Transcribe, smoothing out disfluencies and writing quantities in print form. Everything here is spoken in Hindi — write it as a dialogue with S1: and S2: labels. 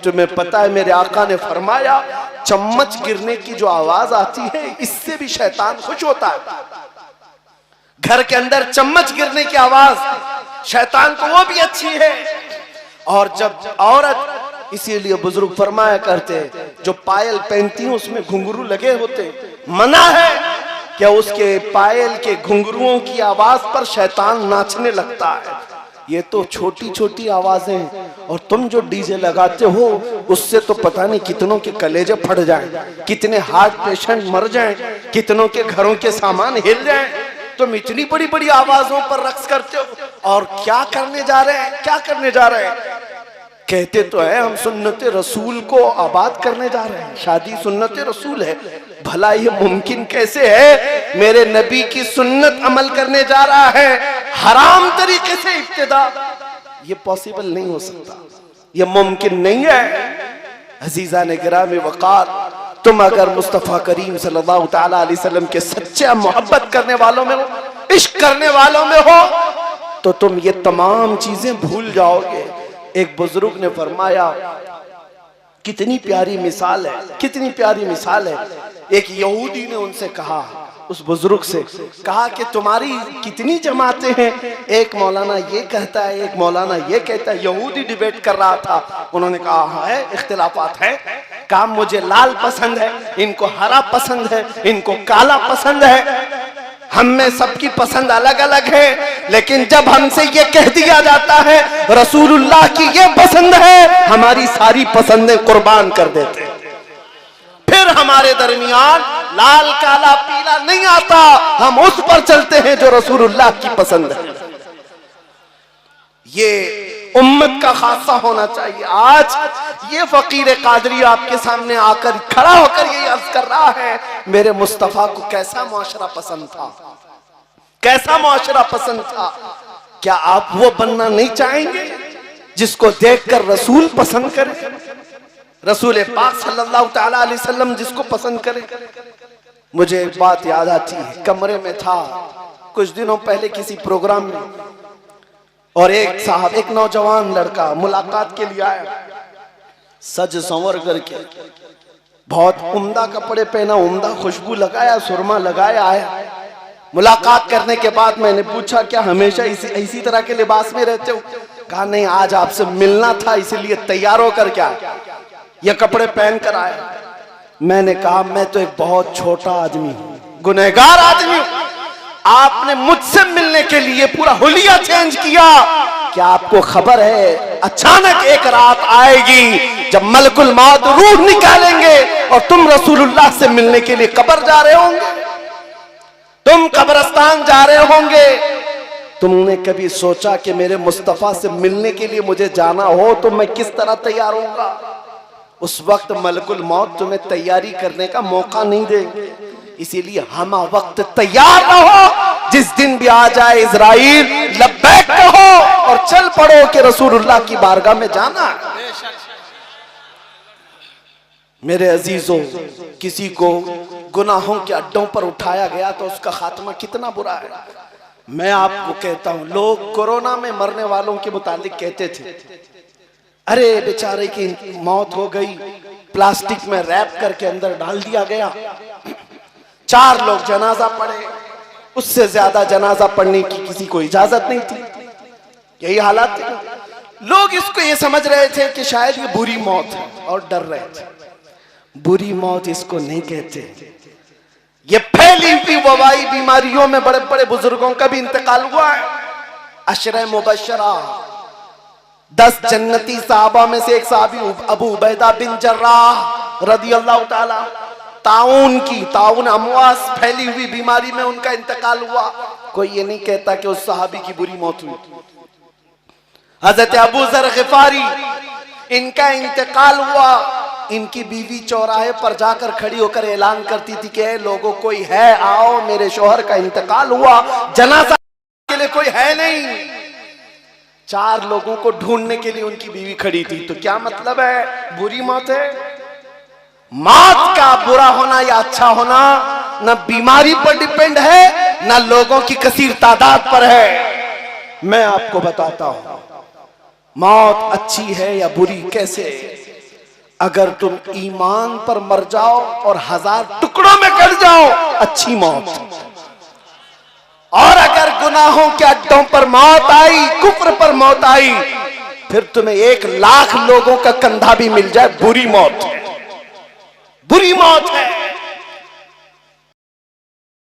S1: तुम्हें पता है मेरे आका ने फरमाया चम्मच गिरने की जो आवाज आती है इससे भी शैतान खुश होता है। घर के अंदर चम्मच गिरने की आवाज शैतान को वो भी अच्छी है। और जब औरत, इसीलिए बुजुर्ग फरमाया करते जो पायल पहनती है उसमें घुंघरू लगे होते, मना है क्या उसके पायल के घुंघरुओं की आवाज पर शैतान नाचने लगता है। ये तो छोटी छोटी आवाजें, और तुम जो डीजे लगाते हो उससे तो पता नहीं कितनों के कलेजे फट जाएं, कितने हार्ट पेशेंट मर जाएं, कितनों के घरों के सामान हिल जाएं। तुम इतनी बड़ी बड़ी आवाजों पर रक्स करते हो और क्या करने जा रहे हैं, क्या करने जा रहे हैं। कहते तो है हम सुन्नते रसूल को आबाद करने जा रहे हैं, शादी सुन्नते रसूल है। भला ये मुमकिन कैसे है, मेरे नबी की सुन्नत अमल करने जा रहा है हराम तरीके से इब्तिदा। ये पॉसिबल नहीं हो सकता, ये मुमकिन नहीं है। अजीजा ने गिरामी वकार, तुम अगर मुस्तफ़ा करीम सल्लल्लाहु तआला अलैहि वसल्लम के सच्चे मोहब्बत करने वालों में हो, इश्क करने वालों में हो, तो तुम ये तमाम चीजें भूल जाओगे। एक बुजुर्ग ने फरमाया, कितनी प्यारी मिसाल है, कितनी प्यारी मिसाल है। एक यहूदी ने उनसे कहा, उस बुजुर्ग से कहा कि तुम्हारी कितनी जमातें हैं। एक मौलाना ये कहता है, एक मौलाना ये कहता है। यहूदी डिबेट कर रहा था। उन्होंने कहा है इख्तिलाफात है, काम मुझे लाल पसंद है, इनको हरा पसंद है, इनको काला पसंद है, हम में सबकी पसंद अलग अलग है। लेकिन जब हमसे ये कह दिया जाता है रसूलुल्लाह की ये पसंद है, हमारी सारी पसंदें कुर्बान कर देते हैं। फिर हमारे दरमियान लाल काला पीला नहीं आता, हम उस पर चलते हैं जो रसूलुल्लाह की पसंद है। ये उम्मत का खासा होना चाहिए। आज ये फकीर कादरी आपके सामने आकर खड़ा होकर ये अर्ज कर रहा है, मेरे मुस्तफा को कैसा मुआशरा पसंद था, कैसा मुआशरा पसंद था। क्या आप वो बनना नहीं चाहेंगे जिसको देखकर रसूल पसंद करे, रसूल पाक सल्लल्लाहु तआला अलैहि वसल्लम जिसको पसंद करे। मुझे एक बात याद आती है, कमरे में था कुछ दिनों पहले किसी प्रोग्राम में, और एक साहब, एक नौजवान लड़का मुलाकात के लिए आया, सज संवर करके, बहुत उम्दा कपड़े पहना, उम्दा खुशबू लगाया, सुरमा लगाया आया। मुलाकात करने के बाद मैंने पूछा क्या हमेशा इसी तरह के लिबास में रहते हो। कहा नहीं, आज आपसे मिलना था इसलिए तैयार होकर क्या ये कपड़े पहन कर आया। मैंने कहा मैं तो एक बहुत छोटा आदमी हूं, गुनहगार आदमी हूं, आपने मुझसे मिलने के लिए पूरा हुलिया चेंज किया। क्या आपको खबर है अचानक एक रात आएगी जब मलकुल मौत रूह निकालेंगे और तुम रसूलुल्लाह से मिलने के लिए कब्र जा रहे होंगे, तुम कब्रिस्तान जा रहे होंगे। तुमने कभी सोचा कि मेरे मुस्तफा से मिलने के लिए मुझे जाना हो तो मैं किस तरह तैयार होऊंगा। उस वक्त मलकुल मौत तुम्हें तैयारी करने का मौका नहीं देंगे, इसीलिए हम वक्त तैयार रहो। जिस दिन भी आ जाए इज़राइल, लब्बैक कहो और चल पड़ो कि रसूलुल्लाह की बारगाह में जाना। मेरे अजीजों, किसी को गुनाहों के अड्डों पर उठाया गया तो उसका खात्मा कितना बुरा है। मैं आपको कहता हूं, लोग कोरोना में मरने वालों के मुतालिक कहते थे, अरे बेचारे की मौत हो गई, प्लास्टिक में रैप करके अंदर डाल दिया गया, 4 लोग जनाजा पढ़े, उससे ज्यादा जनाजा पढ़ने की किसी को इजाजत नहीं थी। यही हालात थी। लोग इसको ये समझ रहे थे कि शायद ये बुरी मौत है और डर रहे थे। बुरी मौत इसको नहीं कहते, ये फैली हुई वबाई बीमारियों में बड़े बड़े बुजुर्गों का भी इंतकाल हुआ है। अशरे मुबशरा, 10 जन्नती साहबा में से एक साहबी अबू उबैदा बिन जर्राह रदियल्लाहु ताला, ताउन अमवास फैली हुई बीमारी में उनका इंतकाल हुआ। कोई ये नहीं कहता कि उस सहाबी की बुरी मौत हुई। हजरत अबू जर गिफारी, इनका इंतकाल हुआ, इनकी बीवी चौराहे पर जाकर खड़ी होकर ऐलान करती थी कि लोगों कोई है आओ, मेरे शौहर का इंतकाल हुआ, जनाजा के लिए कोई है नहीं। 4 लोगों को ढूंढने के लिए उनकी बीवी खड़ी थी। तो क्या मतलब है, बुरी मौत है? मौत का बुरा होना या अच्छा होना न बीमारी पर डिपेंड है, न लोगों की कसीर तादाद पर है। मैं आपको बताता हूं मौत अच्छी है या बुरी कैसे। अगर तुम ईमान पर मर जाओ और 1000 टुकड़ों में कट जाओ, अच्छी मौत। और अगर गुनाहों के अड्डों पर मौत आई, कुफ्र पर मौत आई, फिर तुम्हें 1 लाख लोगों का कंधा भी मिल जाए, बुरी मौत है, बुरी मौत है।